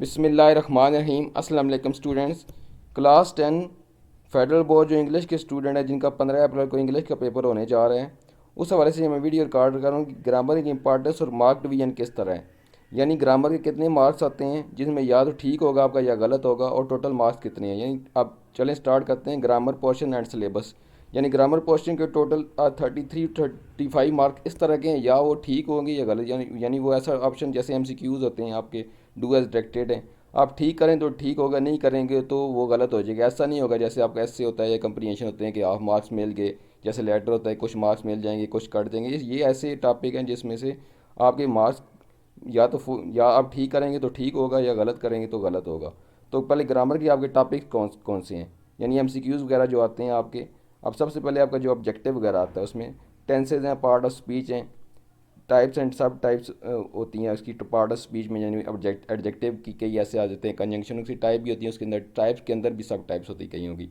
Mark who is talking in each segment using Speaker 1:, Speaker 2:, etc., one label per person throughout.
Speaker 1: बिस्मिल्लाहिर्रहमानिर्रहीम। अस्सलाम वालेकुम स्टूडेंट्स। क्लास 10 फेडरल बोर्ड जो इंग्लिश के स्टूडेंट हैं जिनका 15 अप्रैल को इंग्लिश का पेपर होने जा रहे हैं, उस हवाले से मैं वीडियो रिकॉर्ड कर रहा हूँ कि ग्रामर की इंपॉर्टेंस और मार्क डिवीजन किस तरह है। यानी ग्रामर के कितने मार्क्स आते हैं, जिसमें या तो ठीक होगा आपका या गलत होगा, और टोटल मार्क्स कितने हैं। यानी अब चलें स्टार्ट करते हैं ग्रामर पोर्शन एंड सिलेबस। यानी ग्रामर पोर्शन के टोटल 33-35 मार्क इस तरह के हैं, या वो ठीक होंगे या गलत। यानी वो ऐसा ऑप्शन जैसे MCQs होते हैं आपके, डू एज डायरेक्टेड हैं। आप ठीक करें तो ठीक होगा, नहीं करेंगे तो वो गलत हो जाएगा। ऐसा नहीं होगा जैसे आपका ऐसे होता है या कंप्रीहेंशन होते हैं कि हाफ मार्क्स मिल गए, जैसे लेटर होता है कुछ मार्क्स मिल जाएंगे कुछ कट देंगे। ये ऐसे टॉपिक हैं जिसमें से आपके मार्क्स या आप ठीक करेंगे तो ठीक होगा या गलत करेंगे तो गलत होगा। तो पहले ग्रामर के आपके टॉपिक कौन कौन से हैं, यानी MCQs वगैरह जो आते हैं आपके। अब सबसे पहले आपका जो ऑब्जेक्टिव वगैरह आता है उसमें टेंसेज हैं, पार्ट ऑफ स्पीच हैं, टाइप्स एंड सब टाइप्स होती हैं उसकी पार्ट ऑफ स्पीच में। यानी एडजेक्टिव की कई ऐसे आ जाते हैं, कंजंक्शन की टाइप भी होती है उसके अंदर, टाइप्स के अंदर भी सब टाइप्स होती है कईयों की।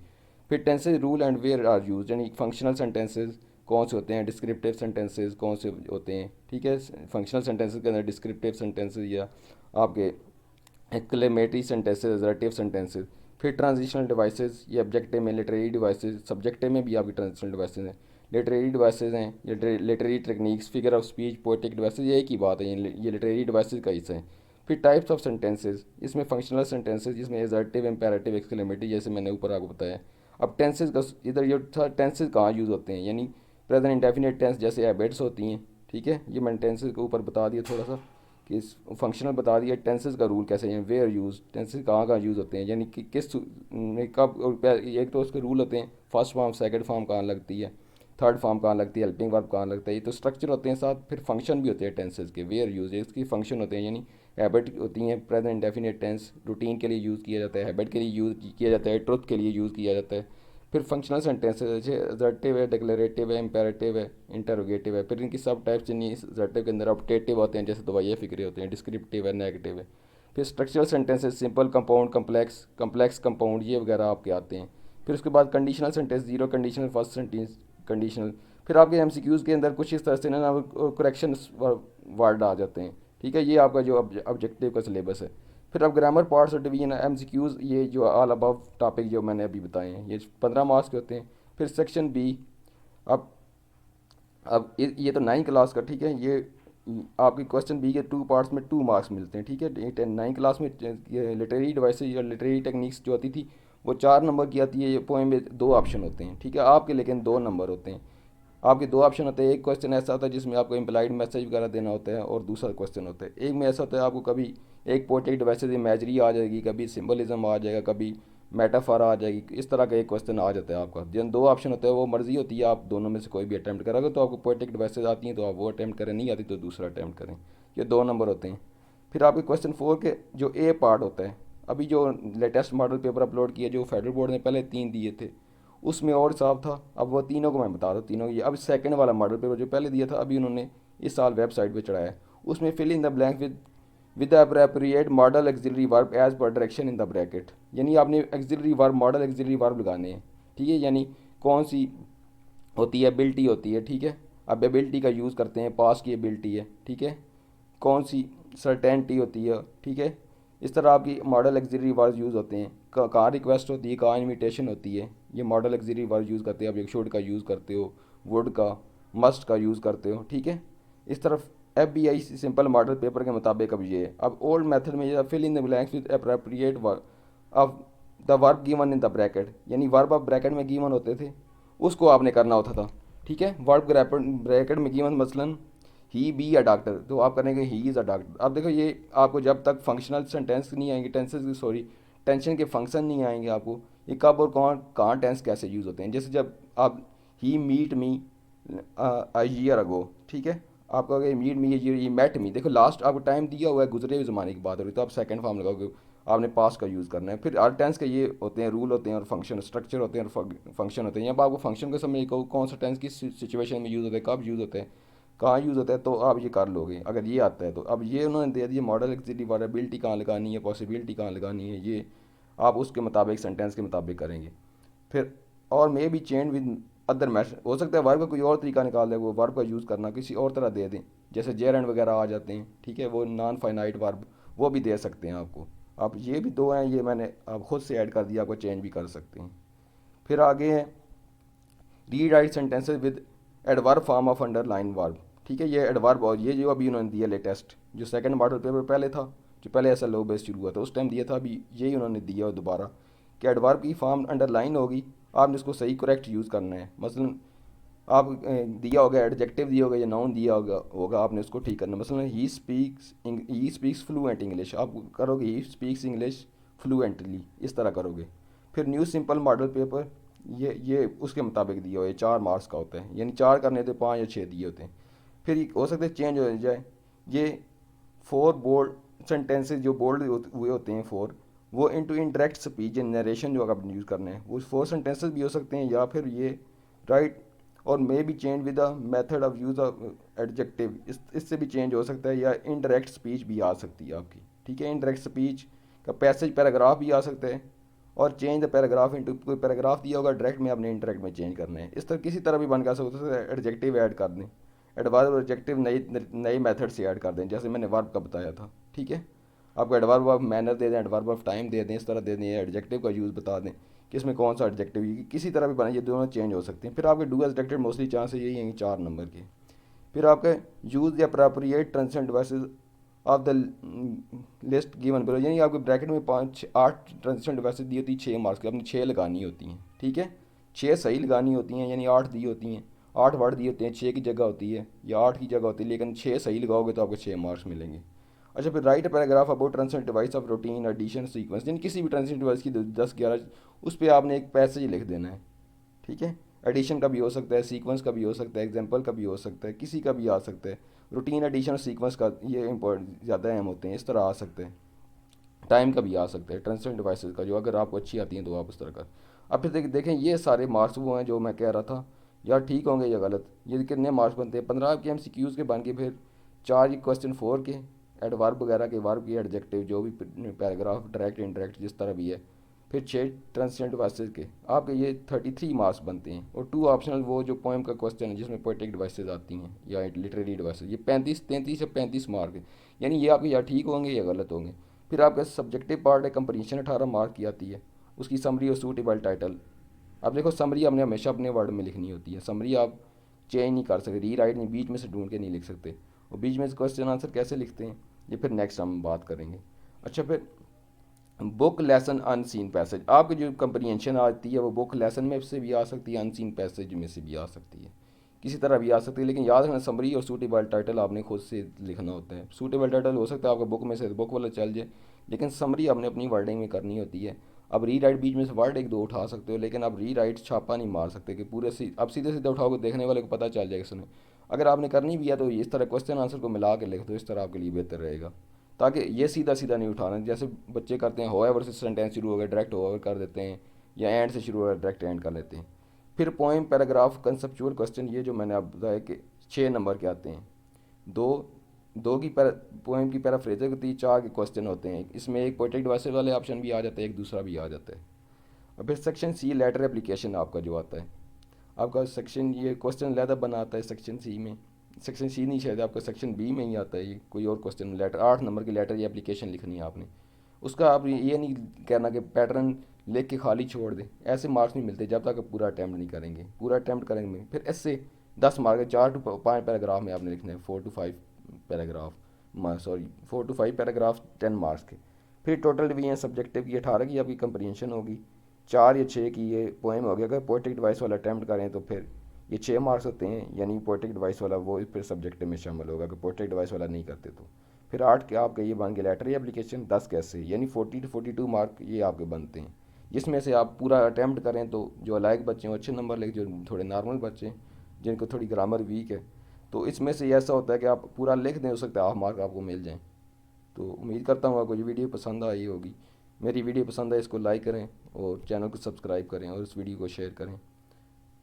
Speaker 1: फिर tenses rule and where are use, यानी फंक्शनल सेंटेंसेज कौन से होते हैं, डिस्क्रिप्टिव सेंटेंसेज कौन से होते हैं। ठीक है, फंक्शनल सेंटेंसेज के अंदर डिस्क्रिप्टिव सेंटेंसेज या आपके एक्लेमेटरी सेंटेंसेज, असर्टिव सेंटेंसेज। फिर ट्रांजिशनल डिवाइसेस, ये ऑब्जेक्टिव में लिटरेरी डिवाइसेस, सब्जेक्टिव में भी आपकी ट्रांजिशनल डिवाइसेस हैं। लिटरेरी डिवाइसेस हैं, ये literary techniques, figure of speech, poetic devices, ये एक ही बात है, ये लिटरेरी डिवाइसेस का हिस्सा है। फिर टाइप्स ऑफ सेंटेंसेज, इसमें फंक्शनल सेंटेंसेज जिसमें असर्टिव, इम्पेरेटिव, एक्सक्लेमेटरी, जैसे मैंने ऊपर आपको बताया। अब टेंसेज का इधर ये टेंसेज कहाँ यूज़ होते हैं, यानी प्रेजेंट इंडेफिनिट टेंस जैसे हैबिट्स होती हैं। ठीक है, ये मैंने टेंसेज के ऊपर बता दिया थोड़ा सा कि इस फंक्शनल बता दिया। टेंसेस का रूल कैसे हैं, वेयर यूज, टेंसेस कहाँ कहाँ यूज़ होते हैं, यानी कि किस कब। एक तो उसके रूल होते हैं, फर्स्ट फॉर्म सेकंड फॉर्म कहाँ लगती है, थर्ड फॉर्म कहाँ लगती है, हेल्पिंग वर्ब कहाँ लगता है। ये तो स्ट्रक्चर होते हैं साथ। फिर फंक्शन भी होते हैं टेंसेस के, वेयर यूज इसकी फंक्शन होते हैं, यानी हैबिट होती हैं, प्रेजेंट इंडेफिनिट टेंस रूटीन के लिए यूज़ किया जाता है, हैबिट के लिए यूज़ किया जाता है, ट्रुथ के लिए यूज़ किया जाता है। फिर फंक्शनल सेंटेंसेस जैसे असर्टिव है, डिक्लेरेटिव है, इंपेरेटिव है, इंटरोगेटिव है। फिर इनकी सब टाइप्स, यानी असर्टिव के अंदर ऑप्टेटिव होते हैं जैसे दवाइयाँ फिक्रे होते हैं, डिस्क्रिप्टिव है, नेगेटिव है। फिर structural sentences simple, compound, complex, complex compound, ये वगैरह आपके आते हैं। फिर उसके बाद conditional sentence, zero conditional, first sentence conditional. फिर आपके MCQs के अंदर कुछ इस तरह से ना करेक्शन वर्ड आ जाते हैं। ठीक है, ये आपका जो ऑब्जेक्टिव का सिलेबस है। फिर अब ग्रामर पार्ट्स और डिवीजन MCQs, ये जो ऑल अबव टॉपिक जो मैंने अभी बताए हैं, ये 15 मार्क्स के होते हैं। फिर सेक्शन बी, अब ये तो 9 क्लास का। ठीक है, ये आपकी क्वेश्चन बी के 2 पार्ट्स में 2 मार्क्स मिलते हैं। ठीक है, 9 क्लास में ये लिटरेरी डिवाइसेज या लिटरेरी टेक्निक्स जो होती थी वो 4 नंबर की आती है। ये पोएम में 2 ऑप्शन होते हैं। ठीक है, आपके लेकिन 2 नंबर होते हैं। आपके 2 ऑप्शन होते हैं। एक क्वेश्चन ऐसा होता है जिसमें आपको इम्प्लाइड मैसेज वगैरह देना होता है, और दूसरा क्वेश्चन होता है, एक में ऐसा होता है आपको कभी एक पोर्ट्रेट डिवाइसेज इमेजरी आ जाएगी, कभी सिंबलिज्म आ जाएगा, कभी मेटाफर आ जाएगी। इस तरह का एक क्वेश्चन आ जाता है आपका। जिन 2 ऑप्शन होते हैं वो मर्जी होती है, आप दोनों में से कोई भी अटैम्प्ट करोगे तो आपको पोर्ट्रेट डिवाइसेज आती हैं तो आप वो अटैम्प्ट करें, नहीं आती तो दूसरा अटैम्प्ट करें। ये 2 नंबर होते हैं। फिर आपके क्वेश्चन 4 के जो ए पार्ट होता है, अभी जो लेटेस्ट मॉडल पेपर अपलोड किया जो फेडरल बोर्ड ने पहले 3 दिए थे, उसमें और साफ था। अब वो तीनों को मैं बता दूँ, तीनों ये अब सेकंड वाला मॉडल पेपर जो पहले दिया था अभी उन्होंने इस साल वेबसाइट पे चढ़ाया है। उसमें fill in the blank with the appropriate modal auxiliary verb as per direction in the bracket, यानी आपने auxiliary verb, modal auxiliary verb लगाने हैं। ठीक है, यानी कौन सी होती है, एबिलिटी होती है। ठीक है, अब एबिलिटी का यूज़ करते हैं, पास की एबिलिटी है। ठीक है, कौन सी सर्टेनिटी होती है। ठीक है, इस तरह आपकी मॉडल एक्सिलरी वर्ड यूज़ होते हैं। कहाँ रिक्वेस्ट होती है, कहाँ इनविटेशन होती है, ये मॉडल एक्सिलरी वर्ड यूज़ करते हैं। आप एक शुड का यूज़ करते हो, वुड का, मस्ट का यूज़ करते हो। ठीक है, इस तरफ FBI सिंपल मॉडल पेपर के मुताबिक अब ये है। अब ओल्ड मेथड में ये fill in the blanks with appropriate verb, अब the verb given in the bracket, यानी वर्ब अब ब्रैकेट में गिवन होते थे उसको आपने करना होता था। ठीक है, वर्ब ब्रैकेट में गिवन, मसलन ही बी अ डॉक्टर, तो आप करेंगे ही इज़ अ डॉक्टर। अब देखो ये आपको जब तक फंक्शनल सेंटेंस नहीं आएंगे, टेंसेस की सॉरी टेंशन के फंक्शन नहीं आएंगे आपको, ये कब और कौन कहाँ टेंस कैसे यूज़ होते हैं। जैसे जब आप ही meet me a year ago, ठीक है, आप कहोगे मीट मी ये मेट मी, देखो लास्ट आपको टाइम दिया हुआ है, गुजरे हुए ज़माने की बात हो रही, तो आप सेकंड फॉर्म लगाओगे, आपने पास का यूज़ करना है। फिर आर टेंस के ये होते हैं, रूल होते हैं और फंक्शन स्ट्रक्चर होते हैं और फंक्शन होते हैं। यहाँ पर आपको फंक्शन को समझ कौन सा टेंस किस सिचुएशन में यूज़ होता है, कब यूज़ होता है, कहाँ यूज़ होता है, तो आप ये कर लोगे अगर ये आता है तो। अब ये उन्होंने दे दिया मॉडल एक्सिटी वायरेबिलिटी कहाँ लगानी है, पॉसिबिलिटी कहाँ लगानी है, ये आप उसके मुताबिक सेंटेंस के मुताबिक करेंगे। फिर और may be change with other method, हो सकता है वर्ब का कोई और तरीका निकाल दे, वो वर्ब का यूज़ करना किसी और तरह दे दें, जैसे जेर एंड वगैरह आ जाते हैं। ठीक है, वो नॉन फाइनाइट वर्ब वो भी दे सकते हैं आपको। आप ये भी दो हैं, ये मैंने आप खुद से ऐड कर दिया, आपको चेंज भी कर सकते हैं। फिर आगे है read write sentences with adverb form of underline verb. ठीक है, ये एडवर्ब और ये जो अभी उन्होंने दिया लेटेस्ट, जो सेकंड मॉडल पेपर पहले था, जो पहले ऐसा लो बेस शुरू हुआ था उस टाइम दिया था, अभी यही उन्होंने दिया और दोबारा कि एडवर्ब की फॉर्म अंडरलाइन होगी, आपने उसको सही करेक्ट यूज़ करना है। मसलन आप दिया होगा एडजेक्टिव दिया होगा या नाउन दिया होगा आपने उसको ठीक करना है। मसलन ही स्पीक्स फ्लुएंट इंग्लिश, आप करोगे ही स्पीक्स इंग्लिश फ्लुएंटली, इस तरह करोगे। फिर न्यू सिंपल मॉडल पेपर, ये उसके मुताबिक दिया हो, ये 4 मार्क्स का होता है, यानी 4 करने थे 5 या 6 दिए होते हैं। फिर ये हो सकता है चेंज हो जाए, ये 4 बोल्ड सेंटेंसेज जो बोल्ड हुए होते हैं 4, वो इनटू इनडायरेक्ट स्पीच या नरेशन जो आप यूज़ करना है, वो 4 सेंटेंसेज भी हो सकते हैं, या फिर ये राइट और may be change with the method of use of adjective, इससे भी चेंज हो सकता है, या इनडायरेक्ट स्पीच भी आ सकती है आपकी। ठीक है, इनडायरेक्ट स्पीच का पैसेज पैराग्राफ भी आ सकता है, और चेंज द पैराग्राफ इनटू, कोई पैराग्राफ दिया होगा डायरेक्ट में आपने इनडायरेक्ट में चेंज करना है। इस तरह किसी तरह भी बन कर सकता है, एडजेक्टिव ऐड कर दें, एडवर्ब और एडजेक्टिव नई नई मेथड से ऐड कर दें, जैसे मैंने वर्ब का बताया था। ठीक है, आपको एडवर्ब ऑफ मैनर दे दें, एडवर्ब ऑफ टाइम दे दें, इस तरह दे दें, एडजेक्टिव का यूज़ बता दें कि इसमें कौन सा एडजेक्टिव, किसी तरह भी बना, ये दोनों चेंज हो सकते हैं। फिर आपके डू एडजेक्टिव मोस्टली चांस यही हैं 4 नंबर के। फिर आपका यूज़ या appropriate transition devices of the list given below, यानी आपके ब्रैकेट में 8 ट्रांजिशन डिवाइसेस दी होती है 6 मार्क्स की, आपने 6 लगानी होती हैं। ठीक है, 6 सही लगानी होती हैं, यानी 8 दी होती हैं, 8 वर्ड दिए होते हैं, 6 की जगह होती है या 8 की जगह होती है, लेकिन 6 सही लगाओगे तो आपको 6 मार्क्स मिलेंगे। अच्छा, फिर write paragraph about transition device of routine addition sequence, यानी किसी भी ट्रांजिशन डिवाइस की 10-11 उस पर आपने एक पैसेज लिख देना है। ठीक है, एडिशन का भी हो सकता है, सीक्वेंस का भी हो सकता है, एग्जाम्पल का भी हो सकता है, किसी का भी आ सकता है। रूटीन एडिशन और सीक्वेंस का ये इम्पोर्ट ज़्यादा अहम होते हैं, इस तरह आ सकते हैं। टाइम का भी आ सकता है, ट्रांसलेंट डिवाइसेस का, जो अगर आपको अच्छी आती हैं तो आप उस तरह का। अब फिर देखें ये सारे मार्क्स वो हैं जो मैं कह रहा था, या ठीक होंगे या गलत। ये कितने मार्क्स बनते हैं, 15 के MCQs के बन के, फिर 4 क्वेश्चन 4 के एडवर्ब वगैरह के, वर्ब के, एडजेक्टिव जो भी पैराग्राफ डायरेक्ट इनडायरेक्ट जिस तरह भी है, फिर 6 ट्रांसलेंट डिवाइसेस के आपके ये 33 मार्क्स बनते हैं, और 2 ऑप्शनल वो जो पोएम का क्वेश्चन है जिसमें पोएटिक डिवाइसेस आती हैं या लिटरेरी डिवाइसेस, ये 33 या 35 मार्क है, यानी ये आपके या ठीक होंगे या गलत होंगे। फिर आपका सब्जेक्टिव पार्ट है कंप्रीहेंशन, 18 मार्क की आती है, उसकी समरी और सूटेबल टाइटल। अब देखो समरी आपने हमेशा अपने वर्ड में लिखनी होती है, समरी आप चेंज नहीं कर सकते, री राइट नहीं, बीच में से ढूंढ के नहीं लिख सकते, और बीच में से क्वेश्चन आंसर कैसे लिखते हैं ये फिर नेक्स्ट हम बात करेंगे। अच्छा, फिर बुक लेसन अनसीन पैसेज, आपकी जो कंप्रीहेंशन आती है वो बुक लेसन में से भी आ सकती है, अनसीन पैसेज में से भी आ सकती है, किसी तरह भी आ सकती है, लेकिन याद रखना समरी और सूटेबल टाइटल आपने खुद से लिखना होता है। सूटेबल टाइटल हो सकता है आपका बुक में से बुक वाला चल जाए, लेकिन समरी आपने अपनी वर्डिंग में करनी होती है। अब री राइट बीच में से वर्ड एक दो उठा सकते हो, लेकिन आप री राइट छापा नहीं मार सकते कि पूरे अब सीधे सीधे उठाओगे देखने वाले को पता चल जाएगा इसमें। अगर आपने करनी भी है तो इस तरह क्वेश्चन आंसर को मिला के लिख दो, इस तरह आपके लिए बेहतर रहेगा, ताकि ये सीधा सीधा नहीं उठाना, जैसे बच्चे करते हैं होएवर से सेंटेंस शुरू हो गया डायरेक्ट होएवर कर देते हैं, या एंड से शुरू हो गया डायरेक्ट एंड कर लेते हैं। फिर पोएम पैराग्राफ कंसेप्चुअल क्वेश्चन, ये जो मैंने आप बताया कि 6 नंबर के आते हैं, दो दो की पोएम की पैराफ्रेजिंग होती है, 4 के क्वेश्चन होते हैं, इसमें एक पोएटिक डिवाइसेस वाले ऑप्शन भी आ जाते हैं, एक दूसरा भी आ जाता है। और फिर सेक्शन सी लेटर एप्लीकेशन आपका जो आता है, आपका सेक्शन ये क्वेश्चन लैदा बनाता है सेक्शन सी में, सेक्शन सी नहीं शायद आपका सेक्शन बी में ही आता है, ये कोई और क्वेश्चन लेटर 8 नंबर की लेटर या एप्लीकेशन लिखनी है आपने। उसका आप ये नहीं कहना कि पैटर्न लिख के खाली छोड़ दें, ऐसे मार्क्स नहीं मिलते जब तक आप पूरा अटैम्प्ट नहीं करेंगे। पूरा अटैम्प्ट करेंगे फिर इससे 10 मार्क, 4 to 5 पैराग्राफ में आपने लिखना है, 4 to 5 paragraph, sorry 4 to 5 paragraph 10 marks के। फिर टोटल डिवीजन सब्जेक्टिव की 18 की आपकी कंप्रीहेंशन होगी, 4 या 6 की ये पोएम हो गया। अगर पोएटिक डिवाइस वाला अटैम्प्ट करें तो फिर ये 6 मार्क्स होते हैं, यानी पोएटिक डिवाइस वाला वो फिर सब्जेक्टिव में शामिल होगा, अगर पोएटिक डिवाइस वाला नहीं करते तो। फिर 8 के आपके ये बन गए लेटर एप्लीकेशन, 10 कैसे, यानी 40 to 42 मार्क ये आपके बनते हैं, जिसमें से आप पूरा अटैम्प्ट करें तो जो अलाइक बच्चे हैं अच्छे नंबर लेके, जो थोड़े नॉर्मल बच्चे हैं जिनको थोड़ी ग्रामर वीक है, तो इसमें से ऐसा होता है कि आप पूरा लिख दें, हो सकता है हाफ मार्क आपको मिल जाएँ। तो उम्मीद करता हूँ आपको ये वीडियो पसंद आई होगी। मेरी वीडियो पसंद आए इसको लाइक करें और चैनल को सब्सक्राइब करें और इस वीडियो को शेयर करें।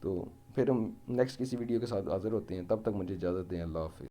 Speaker 1: तो फिर हम नेक्स्ट किसी वीडियो के साथ हाज़िर होते हैं, तब तक मुझे इजाज़त दें, अल्लाह हाफ़िज़।